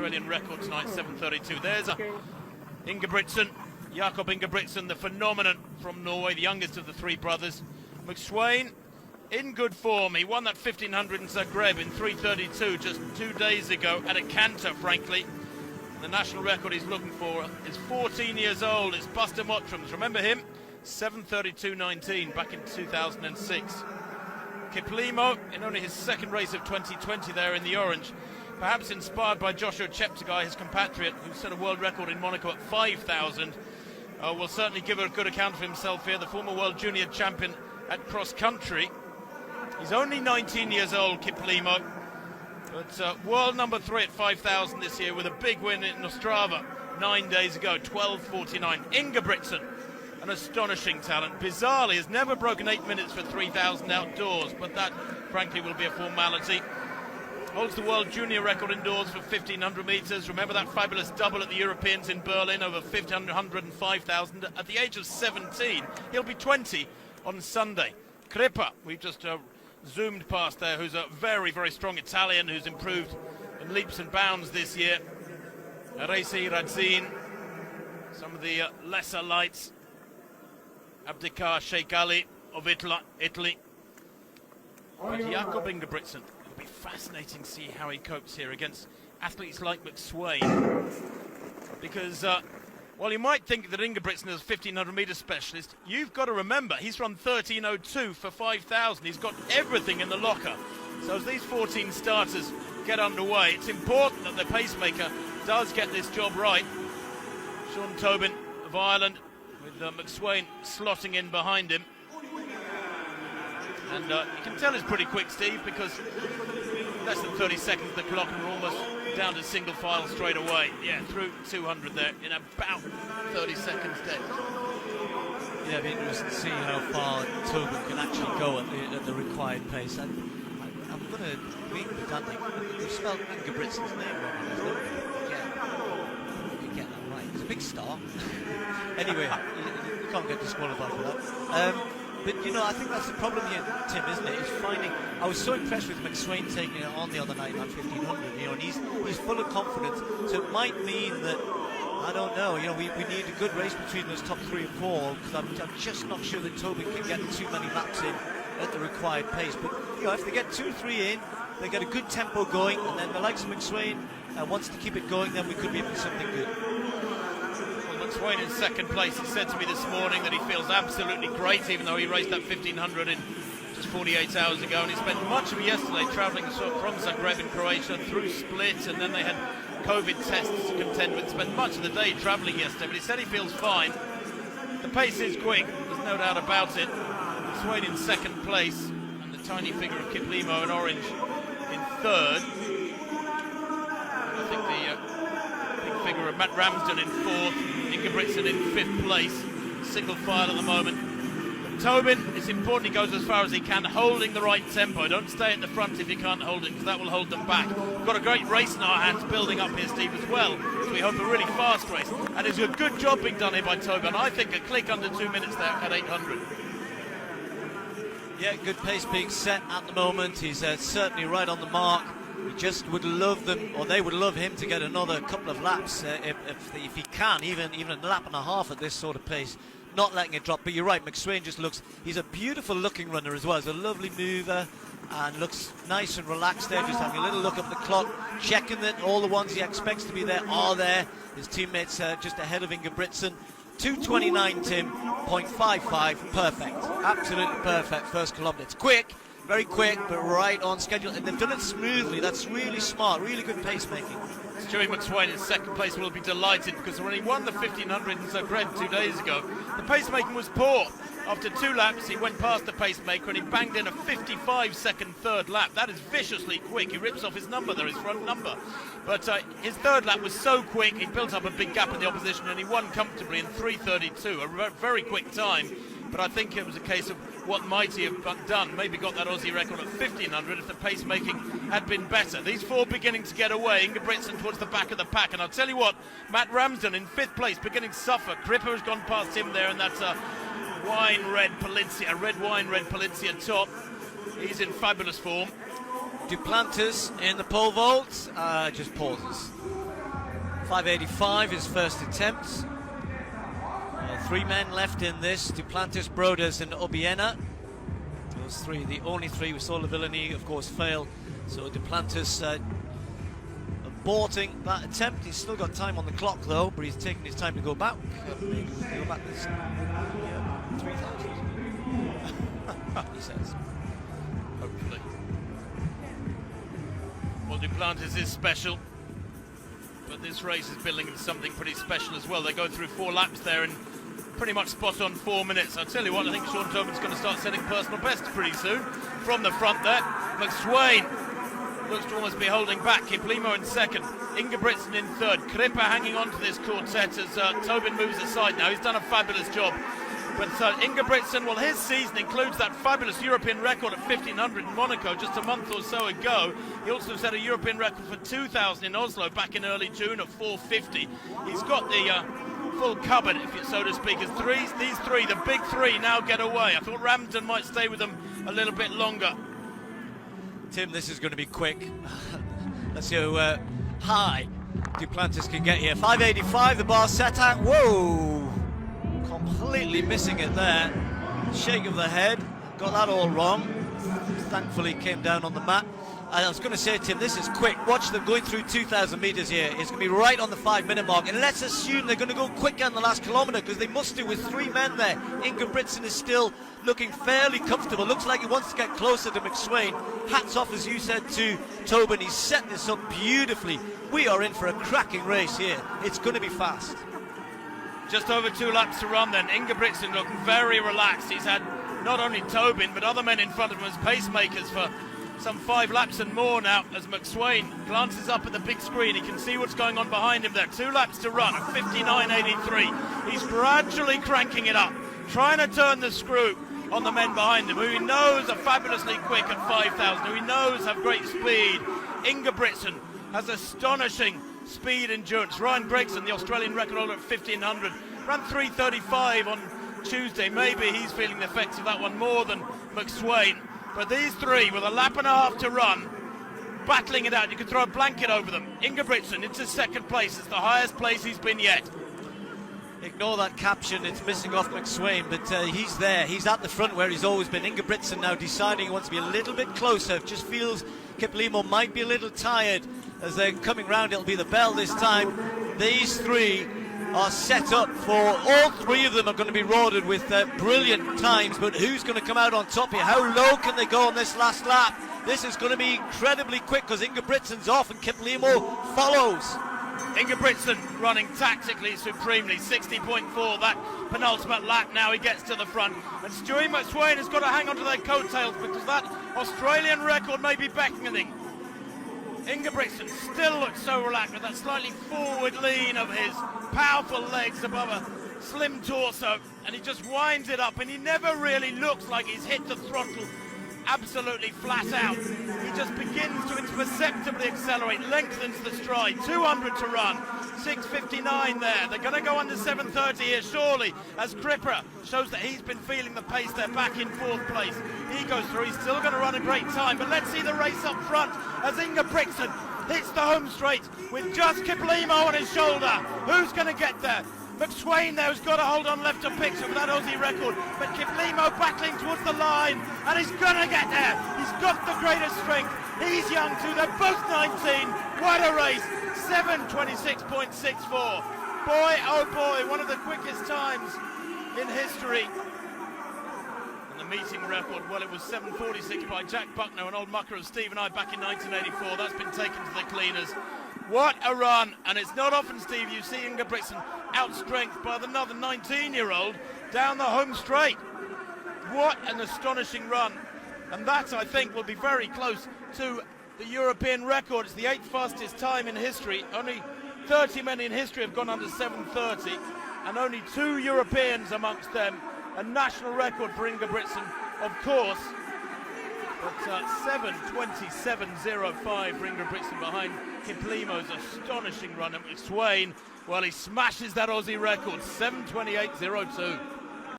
Australian record tonight, 7:32. There's Ingebrigtsen, Jakob Ingebrigtsen, the phenomenon from Norway, the youngest of the three brothers. McSweyn in good form. He won that 1500 in Zagreb in 3:32 just 2 days ago at a canter, frankly. The national record he's looking for is 14 years old. It's Buster Mottrams. Remember him? 7:32.19 back in 2006. Kiplimo in only his second race of 2020 there in the orange. Perhaps inspired by Joshua Cheptegei, his compatriot, who set a world record in Monaco at 5,000. Will certainly give a good account of himself here, the former world junior champion at cross country. He's only 19 years old, Kiplimo. But world number 3 at 5,000 this year with a big win in Ostrava 9 days ago, 12:49. Ingebrigtsen, an astonishing talent. Bizarrely, has never broken 8 minutes for 3,000 outdoors, but that, frankly, will be a formality. Holds the world junior record indoors for 1,500 metres. Remember that fabulous double at the Europeans in Berlin, over 1,500 and 5,000 at the age of 17. He'll be 20 on Sunday. Crippa, we've just zoomed past there, who's a very, very strong Italian who's improved in leaps and bounds this year. Reisi Radzin, some of the lesser lights. Abdikar Sheikh Ali of Italy. But Jakob Ingebrigtsen, it'll be fascinating to see how he copes here against athletes like McSweyn. Because while you might think that Ingebrigtsen is a 1,500 metre specialist, you've got to remember he's run 13:02 for 5,000. He's got everything in the locker. So as these 14 starters get underway, it's important that the pacemaker does get this job right. Sean Tobin of Ireland, with McSweyn slotting in behind him. And you can tell it's pretty quick, Steve, because less than 30 seconds the clock and we're almost down to single file straight away. Yeah, through 200 there in about 30 seconds dead. Yeah, it'll be interesting to see how far Tobin can actually go at the required pace. I'm going to be pedantic. They've spelled Ingebrigtsen's name wrong on his number. You can get that right. He's a big star. Anyway, you can't get disqualified for that. But, you know, I think that's the problem here, Tim, isn't it? Is finding... I was so impressed with McSweyn taking it on the other night at 1,500, you know, and he's full of confidence. So it might mean that, I don't know, you know, we need a good race between those top 3 and 4, because I'm just not sure that Tobin can get too many laps in at the required pace. But, you know, if they get 2-3 in, they get a good tempo going, and then the likes of McSweyn wants to keep it going, then we could be in for something good. McSweyn in second place. He said to me this morning that he feels absolutely great, even though he raced that 1,500 in just 48 hours ago, and he spent much of it yesterday travelling from Zagreb in Croatia through Split, and then they had COVID tests to contend with. Spent much of the day travelling yesterday, but he said he feels fine. The pace is quick, there's no doubt about it. McSweyn in second place, and the tiny figure of Kiplimo in orange in third. I think the big figure of Matt Ramsden in fourth. Ingebrigtsen in fifth place, single file at the moment. But Tobin, it's important he goes as far as he can, holding the right tempo. Don't stay at the front if you can't hold it, because that will hold them back. We've got a great race in our hands building up here, Steve, as well. So we hope a really fast race. And it's a good job being done here by Tobin. I think a click under 2 minutes there at 800. Yeah, good pace being set at the moment. He's certainly right on the mark. He just would love them, or they would love him to get another couple of laps if he can, even a lap and a half at this sort of pace, not letting it drop. But you're right, McSweyn just looks, he's a beautiful looking runner as well. He's a lovely mover and looks nice and relaxed there, just having a little look at the clock, checking that all the ones he expects to be there are there. His teammates just ahead of Ingebrigtsen. 2:29, Tim, 0.55, perfect, absolutely perfect first kilometre. It's quick, very quick, but right on schedule, and they've done it smoothly. That's really smart, really good pacemaking. Stewie McSweyn in second place will be delighted, because when he won the 1,500 in Zagreb 2 days ago, the pacemaking was poor. After 2 laps, he went past the pacemaker and he banged in a 55-second third lap. That is viciously quick. He rips off his number there, his front number. But his third lap was so quick, he built up a big gap in the opposition, and he won comfortably in 3:32, a very quick time. But I think it was a case of what might he have done, maybe got that Aussie record at 1,500 if the pacemaking had been better. These 4 beginning to get away, Ingebrigtsen towards the back of the pack, and I'll tell you what, Matt Ramsden in 5th place, beginning to suffer. Crippa has gone past him there, and that's a red wine red Polizia top. He's in fabulous form. Duplantis in the pole vault, just pauses. 5:85 his first attempt. 3 men left in this: Duplantis, Broders and Obiena. Those three, the only three. We saw Lavillenie, of course, fail. So Duplantis aborting that attempt. He's still got time on the clock though, but he's taking his time to go back. Maybe go back this 3,000. He says. Hopefully. Well, Duplantis is special, but this race is building into something pretty special as well. They go through 4 laps there in pretty much spot on 4 minutes. I'll tell you what, I think Sean Tobin's going to start setting personal bests pretty soon. From the front there, McSwain looks to almost be holding back. Kiplimo in second, Ingebrigtsen in third. Kripper hanging on to this quartet as Tobin moves aside now. He's done a fabulous job. But Ingebrigtsen, well, his season includes that fabulous European record at 1,500 in Monaco just a month or so ago. He also set a European record for 2,000 in Oslo back in early June at 450. He's got the full cupboard, if you so to speak, as these three, the big three, now get away. I thought Ramsden might stay with them a little bit longer. Tim, this is going to be quick. Let's see how high Duplantis can get here. 5:85 the bar set at. Whoa! Completely missing it there. Shake of the head. Got that all wrong. Thankfully came down on the mat. And I was going to say, Tim, this is quick. Watch them going through 2,000 metres here. It's going to be right on the 5-minute mark. And let's assume they're going to go quicker in the last kilometre, because they must do with 3 men there. Ingebrigtsen is still looking fairly comfortable. Looks like he wants to get closer to McSwain. Hats off, as you said, to Tobin. He's set this up beautifully. We are in for a cracking race here. It's going to be fast. Just over 2 laps to run then. Ingebrigtsen looking very relaxed. He's had not only Tobin, but other men in front of him as pacemakers for some 5 laps and more now, as McSwain glances up at the big screen. He can see what's going on behind him there. 2 laps to run at 59.83. He's gradually cranking it up, trying to turn the screw on the men behind him, who he knows are fabulously quick at 5,000, who he knows have great speed. Ingebrigtsen has astonishing speed endurance. Ryan Gregson, the Australian record holder at 1,500, ran 3:35 on Tuesday. Maybe he's feeling the effects of that one more than McSwain. But these three, with a lap and a half to run, battling it out. You could throw a blanket over them. Ingebrigtsen into second place. It's the highest place he's been yet. Ignore that caption, it's missing off McSwain, but he's there. He's at the front where he's always been. Ingebrigtsen now deciding he wants to be a little bit closer. Just feels Kiplimo might be a little tired as they're coming round. It'll be the bell this time. These three are set up for, all 3 of them are going to be rewarded with brilliant times, but who's going to come out on top here? How low can they go on this last lap? This is going to be incredibly quick, because Ingebrigtsen's off and Kiplimo follows. Ingebrigtsen running tactically supremely. 60.4 that penultimate lap. Now he gets to the front, and Stewie McSwain has got to hang on to their coattails, because that Australian record may be beckoning. Ingebrigtsen still looks so relaxed with that slightly forward lean of his powerful legs above a slim torso, and he just winds it up, and he never really looks like he's hit the throttle absolutely flat out. He just begins to imperceptibly accelerate, lengthens the stride. 200 to run, 6:59 there. They're going to go under 7:30 here surely, as Kripper shows that he's been feeling the pace. They're back in 4th place. He goes through. He's still going to run a great time, but let's see the race up front as Ingebrigtsen hits the home straight with just Kiplimo on his shoulder. Who's going to get there? McSwain there has got to hold on left to picture for that Aussie record, but Kiplimo battling towards the line, and he's going to get there. He's got the greatest strength. He's young too. They're both 19. What a race. 7:26.64. Boy, oh boy, one of the quickest times in history. And the meeting record, well, it was 7:46 by Jack Buckner, an old mucker of Steve and I back in 1984. That's been taken to the cleaners. What a run, and it's not often, Steve, you see Ingebrigtsen outstrengthed by another 19-year-old down the home straight. What an astonishing run, and that, I think, will be very close to the European record. It's the 8th fastest time in history. Only 30 men in history have gone under 7:30, and only 2 Europeans amongst them. A national record for Ingebrigtsen, of course. But 7:27.05 for Ingebrigtsen behind Kiplimo's astonishing run at McSwain. Well, he smashes that Aussie record, 7:28.02.